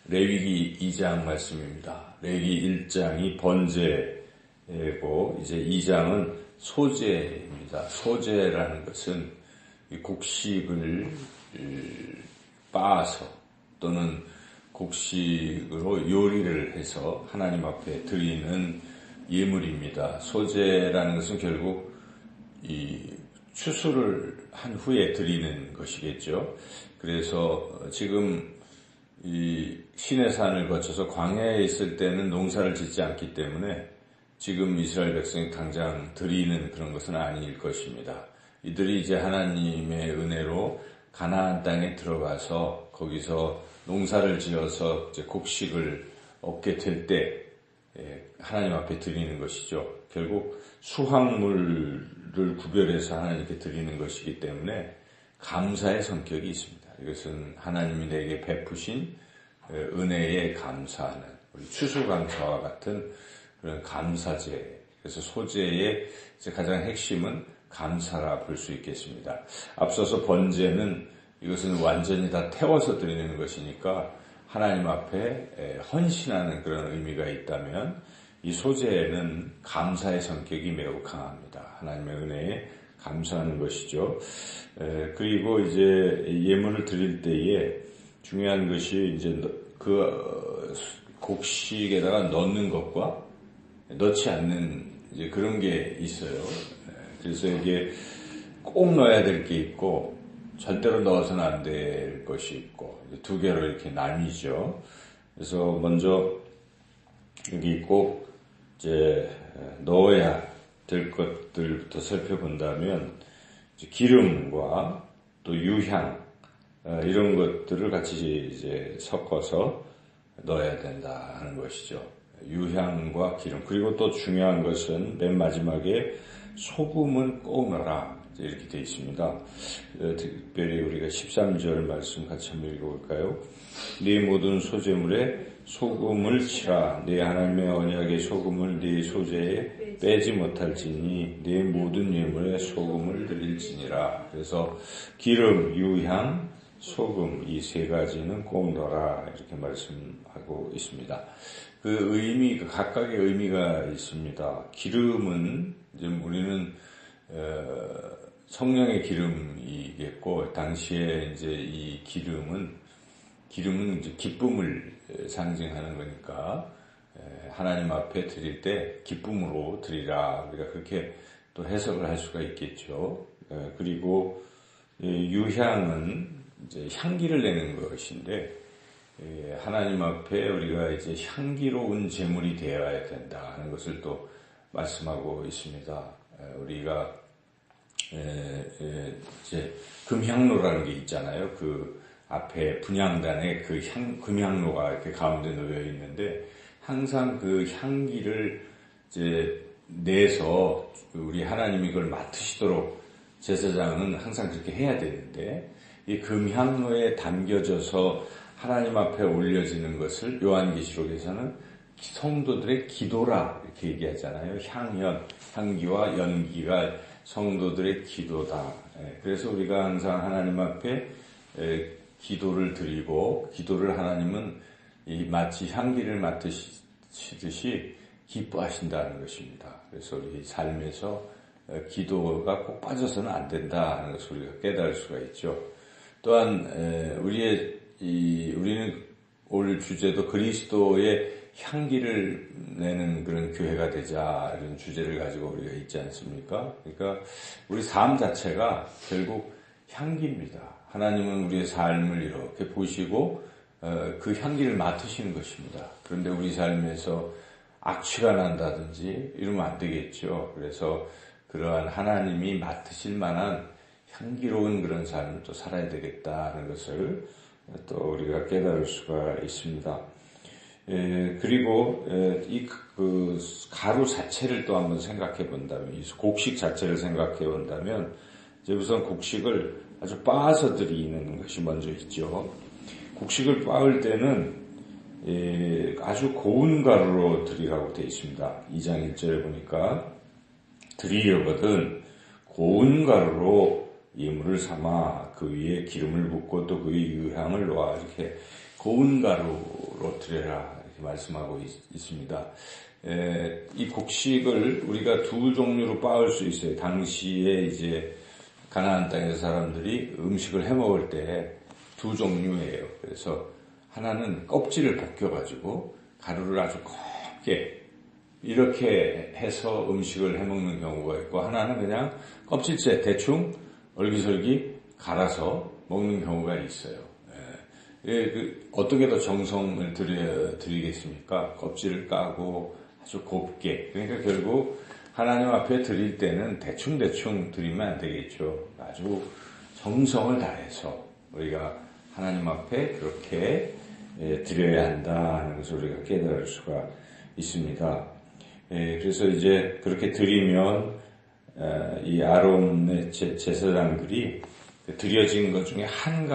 레위기 2장 말씀입니다. 레위기 1장이 번제고 이제 2장은 소제입니다. 소제라는 것은 곡식을 빻아서 또는 곡식으로 요리를 해서 하나님 앞에 드리는 예물입니다. 소제라는 것은 결국 이 추수를 한 후에 드리는 것이겠죠. 그래서 지금 이 시내산을 거쳐서 광야에 있을 때는 농사를 짓지 않기 때문에 지금 이스라엘 백성이 당장 드리는 그런 것은 아닐 것입니다. 이들이 이제 하나님의 은혜로 가나안 땅에 들어가서 거기서 농사를 지어서 이제 곡식을 얻게 될 때 하나님 앞에 드리는 것이죠. 결국 수확물을 구별해서 하나님께 드리는 것이기 때문에 감사의 성격이 있습니다. 이것은 하나님이 내게 베푸신 은혜에 감사하는 우리 추수감사와 같은 그런 감사제. 그래서 소제의 가장 핵심은 감사라 볼 수 있겠습니다. 앞서서 번제는 이것은 완전히 다 태워서 드리는 것이니까 하나님 앞에 헌신하는 그런 의미가 있다면 이 소제는 감사의 성격이 매우 강합니다. 하나님의 은혜에 감사하는 것이죠. 그리고 이제 예물을 드릴 때에 중요한 것이 이제 그 곡식에다가 넣는 것과 넣지 않는 이제 그런 게 있어요. 그래서 이게 꼭 넣어야 될 게 있고 절대로 넣어서는 안 될 것이 있고 두 개로 이렇게 나뉘죠. 그래서 먼저 여기 꼭 이제 넣어야 될 것들부터 살펴본다면 기름과 또 유향 이런 것들을 같이 이제 섞어서 넣어야 된다 하는 것이죠. 유향과 기름. 그리고 또 중요한 것은 맨 마지막에 소금을 꼭 넣어라. 이렇게 되어 있습니다. 특별히 우리가 13절 말씀 같이 한번 읽어볼까요? 네 모든 소제물에 소금을 치라. 네 하나님의 언약의 소금을 네 소제에 빼지 못할지니 네 모든 예물에 소금을 드릴지니라. 그래서 기름, 유향, 소금 이 세 가지는 꼭 넣어라. 이렇게 말씀하고 있습니다. 그 의미, 각각의 의미가 있습니다. 기름은 이제 우리는 성령의 기름이겠고, 당시에 이제 이 기름은 이제 기쁨을 상징하는 거니까, 하나님 앞에 드릴 때 기쁨으로 드리라. 우리가 그렇게 또 해석을 할 수가 있겠죠. 그리고 유향은 이제 향기를 내는 것인데, 하나님 앞에 우리가 이제 향기로운 제물이 되어야 된다 하는 것을 또 말씀하고 있습니다. 우리가 이제 금향로라는 게 있잖아요. 그 앞에 분향단에 그 금향로가 이렇게 가운데 놓여 있는데 항상 그 향기를 이제 내서 우리 하나님이 그걸 맡으시도록 제사장은 항상 그렇게 해야 되는데 이 금향로에 담겨져서 하나님 앞에 올려지는 것을 요한계시록에서는 성도들의 기도라 이렇게 얘기하잖아요. 향기와 연기가 성도들의 기도다. 그래서 우리가 항상 하나님 앞에 기도를 드리고 기도를 하나님은 마치 향기를 맡으시듯이 기뻐하신다는 것입니다. 그래서 우리 삶에서 기도가 꼭 빠져서는 안 된다는 것을 우리가 깨달을 수가 있죠. 또한 우리는 올 주제도 그리스도의 향기를 내는 그런 교회가 되자 이런 주제를 가지고 우리가 있지 않습니까? 그러니까 우리 삶 자체가 결국 향기입니다. 하나님은 우리의 삶을 이렇게 보시고 그 향기를 맡으시는 것입니다. 그런데 우리 삶에서 악취가 난다든지 이러면 안 되겠죠. 그래서 그러한 하나님이 맡으실 만한 향기로운 그런 삶을 또 살아야 되겠다는 것을 또 우리가 깨달을 수가 있습니다. 그리고 그 가루 자체를 또 한번 생각해 본다면, 이 곡식 자체를 생각해 본다면, 이제 우선 곡식을 아주 빻아서 드리는 것이 먼저 있죠. 곡식을 빻을 때는 아주 고운 가루로 드리라고 되어 있습니다. 2장 1절에 보니까 드리려거든 고운 가루로 예물을 삼아 그 위에 기름을 붓고 또 그 위에 유향을 놓아 이렇게 고운 가루로 곡식으로 드려라 이렇게 말씀하고 있습니다. 이 곡식을 우리가 두 종류로 빻을 수 있어요. 당시에 이제 가나안 땅에서 사람들이 음식을 해 먹을 때 두 종류예요. 그래서 하나는 껍질을 벗겨가지고 가루를 아주 곱게 이렇게 해서 음식을 해 먹는 경우가 있고, 하나는 그냥 껍질째 대충 얼기설기 갈아서 먹는 경우가 있어요. 어떻게 더 정성을 드리겠습니까? 껍질을 까고 아주 곱게. 그러니까 결국 하나님 앞에 드릴 때는 대충 드리면 안 되겠죠. 아주 정성을 다해서 우리가 하나님 앞에 그렇게 드려야 한다 하는 것을 우리가 깨달을 수가 있습니다. 그래서 이제 그렇게 드리면 이 아론의 제사장들이 드려진 것 중에 한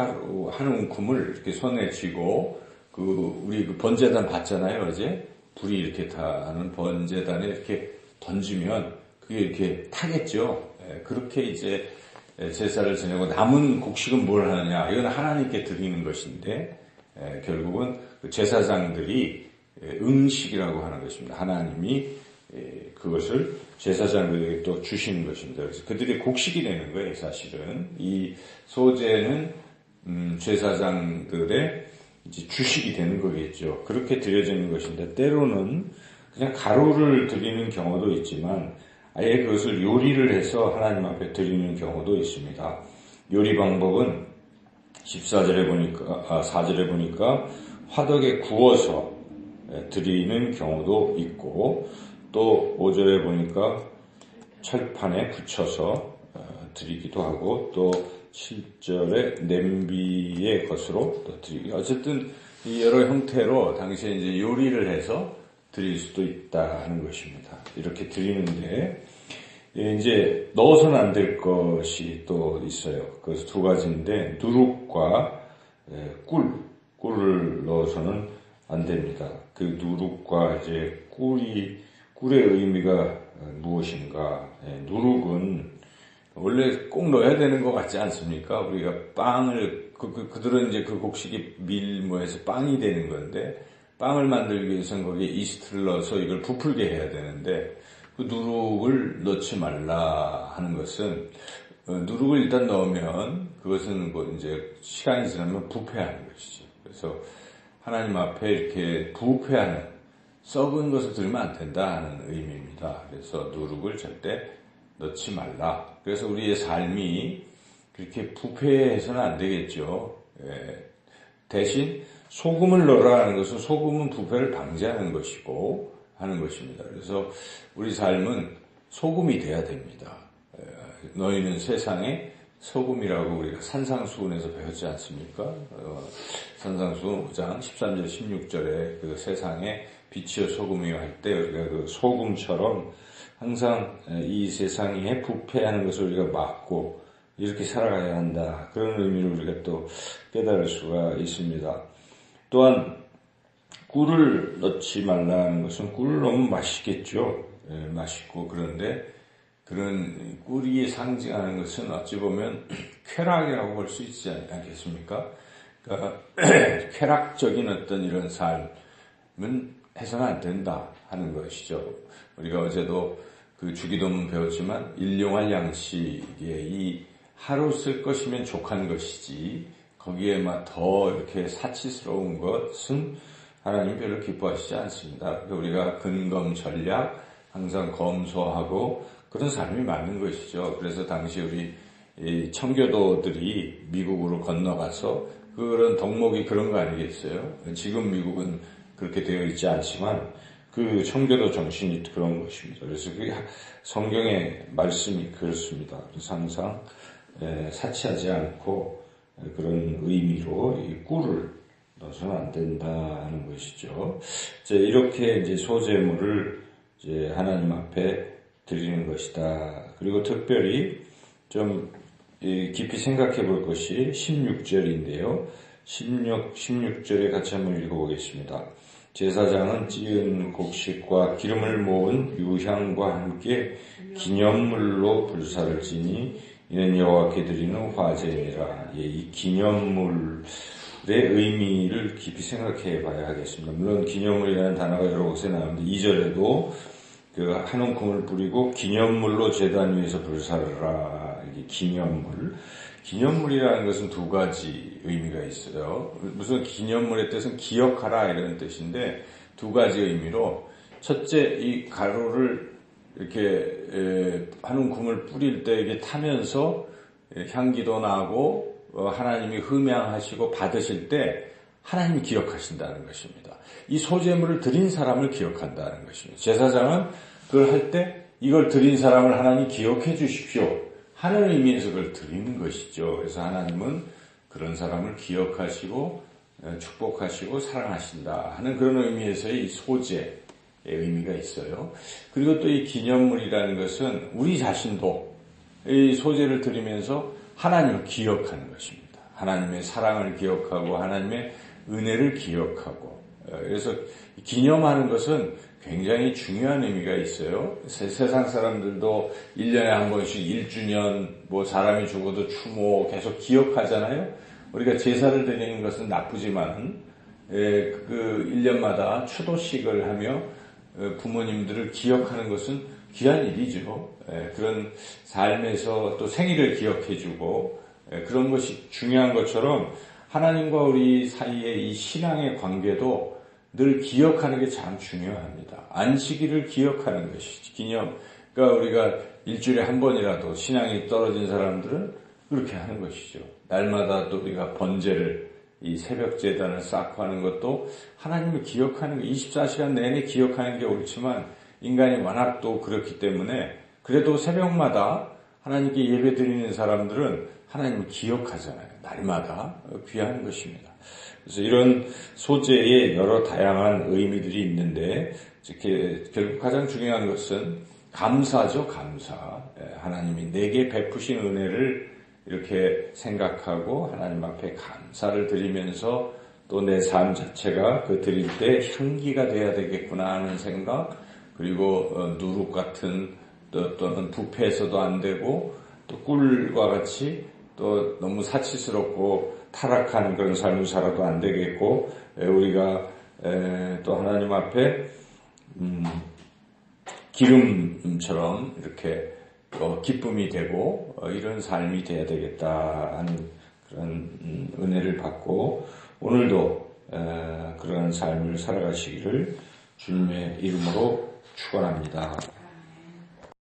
움큼을 이렇게 손에 쥐고 우리 번제단 봤잖아요, 어제. 불이 이렇게 타는 번제단에 이렇게 던지면 그게 이렇게 타겠죠. 그렇게 이제 제사를 지내고 남은 곡식은 뭘 하느냐? 이건 하나님께 드리는 것인데 결국은 제사장들이 음식이라고 하는 것입니다. 하나님이 그것을 제사장들에게 또 주시는 것입니다. 그래서 그들이 곡식이 되는 거예요, 사실은. 이 소제는 제사장들의 이제 주식이 되는 거겠죠. 그렇게 드려지는 것인데, 때로는 그냥 가루를 드리는 경우도 있지만, 아예 그것을 요리를 해서 하나님 앞에 드리는 경우도 있습니다. 요리 방법은 4절에 보니까 화덕에 구워서 드리는 경우도 있고, 또 5절에 보니까 철판에 붙여서 드리기도 하고, 또 7절에 냄비의 것으로 또 드리기. 어쨌든 이 여러 형태로 당시에 이제 요리를 해서 드릴 수도 있다는 것입니다. 이렇게 드리는데 이제 넣어서는 안 될 것이 또 있어요. 그래서 두 가지인데 누룩과 꿀을 넣어서는 안 됩니다. 그 누룩과 이제 꿀의 의미가 무엇인가? 누룩은 원래 꼭 넣어야 되는 것 같지 않습니까? 우리가 빵을 그들은 이제 그 곡식이 밀모에서 빵이 되는 건데, 빵을 만들기 위해서는 거기에 이스트를 넣어서 이걸 부풀게 해야 되는데, 그 누룩을 넣지 말라 하는 것은, 누룩을 일단 넣으면 그것은 뭐 이제 시간이 지나면 부패하는 것이죠. 그래서 하나님 앞에 이렇게 부패하는 썩은 것을 들으면 안 된다 하는 의미입니다. 그래서 누룩을 절대 넣지 말라. 그래서 우리의 삶이 그렇게 부패해서는 안 되겠죠. 대신 소금을 넣으라는 것은, 소금은 부패를 방지하는 것이고 하는 것입니다. 그래서 우리 삶은 소금이 돼야 됩니다. 너희는 세상의 소금이라고 우리가 산상수훈에서 배웠지 않습니까? 산상수훈 5장 13절 16절에 그 세상에 빛이요 소금이요 할 때 우리가 그 소금처럼 항상 이 세상에 부패하는 것을 우리가 막고 이렇게 살아가야 한다. 그런 의미를 우리가 또 깨달을 수가 있습니다. 또한 꿀을 넣지 말라는 것은, 꿀을 넣으면 맛있겠죠. 맛있고, 그런데 그런 꿀이 상징하는 것은 어찌 보면 쾌락이라고 볼 수 있지 않겠습니까? 그러니까 쾌락적인 어떤 이런 삶은 해서는 안 된다 하는 것이죠. 우리가 어제도 그 주기도문 배웠지만, 일용할 양식에 이 하루 쓸 것이면 족한 것이지 거기에만 더 이렇게 사치스러운 것은 하나님 별로 기뻐하시지 않습니다. 그러니까 우리가 근검 전략 항상 검소하고 그런 삶이 맞는 것이죠. 그래서 당시 우리 이 청교도들이 미국으로 건너가서 그런 덕목이 그런 거 아니겠어요? 지금 미국은 그렇게 되어 있지 않지만 그 청교도 정신이 그런 것입니다. 그래서 그게 성경의 말씀이 그렇습니다. 그래서 항상 사치하지 않고 그런 의미로 이 꿀을 넣어서는 안 된다 하는 것이죠. 이렇게 이제 소제물을 이제 하나님 앞에 드리는 것이다. 그리고 특별히 좀 깊이 생각해 볼 것이 16절인데요. 16절에 같이 한번 읽어보겠습니다. 제사장은 찌은 곡식과 기름을 모은 유향과 함께 기념물로 불사를 지니 이는 여호와께 드리는 화제니라. 이 기념물, 의미를 깊이 생각해 봐야 하겠습니다. 물론 기념물이라는 단어가 여러 곳에 나오는데 2절에도 그 한 움큼을 뿌리고 기념물로 제단 위에서 불사르라. 이게 기념물. 기념물이라는 것은 두 가지 의미가 있어요. 무슨 기념물의 뜻은 기억하라 이런 뜻인데 두 가지 의미로 첫째 이 가루를 이렇게 한 움큼을 뿌릴 때 이게 타면서 향기도 나고 하나님이 흠양하시고 받으실 때 하나님이 기억하신다는 것입니다. 이 소재물을 드린 사람을 기억한다는 것입니다. 제사장은 그걸 할 때 이걸 드린 사람을 하나님 기억해 주십시오 하는 의미에서 그걸 드리는 것이죠. 그래서 하나님은 그런 사람을 기억하시고 축복하시고 사랑하신다 하는 그런 의미에서의 이 소재의 의미가 있어요. 그리고 또 이 기념물이라는 것은 우리 자신도 이 소재를 드리면서 하나님을 기억하는 것입니다. 하나님의 사랑을 기억하고 하나님의 은혜를 기억하고 그래서 기념하는 것은 굉장히 중요한 의미가 있어요. 세상 사람들도 1년에 한 번씩 1주년 뭐 사람이 죽어도 추모 계속 기억하잖아요. 우리가 제사를 드리는 것은 나쁘지만 그 1년마다 추도식을 하며 부모님들을 기억하는 것은 귀한 일이죠. 그런 삶에서 또 생일을 기억해주고 그런 것이 중요한 것처럼 하나님과 우리 사이의 이 신앙의 관계도 늘 기억하는 게 참 중요합니다. 안식일을 기억하는 것이지. 그러니까 우리가 일주일에 한 번이라도 신앙이 떨어진 사람들은 그렇게 하는 것이죠. 날마다 또 우리가 번제를 이 새벽 제단을 쌓고 하는 것도 하나님을 기억하는 거 24시간 내내 기억하는 게 옳지만 인간이 워낙 또 그렇기 때문에 그래도 새벽마다 하나님께 예배 드리는 사람들은 하나님을 기억하잖아요. 날마다 귀한 것입니다. 그래서 이런 소재에 여러 다양한 의미들이 있는데 결국 가장 중요한 것은 감사죠. 감사. 하나님이 내게 베푸신 은혜를 이렇게 생각하고 하나님 앞에 감사를 드리면서 또 내 삶 자체가 그 드릴 때 향기가 돼야 되겠구나 하는 생각 그리고 누룩 같은 또는 부패해서도 안 되고 또 꿀과 같이 또 너무 사치스럽고 타락한 그런 삶을 살아도 안 되겠고 우리가 또 하나님 앞에 기름처럼 이렇게 기쁨이 되고 이런 삶이 돼야 되겠다 하는 그런 은혜를 받고 오늘도 그러한 삶을 살아가시기를 주님의 이름으로 축원합니다.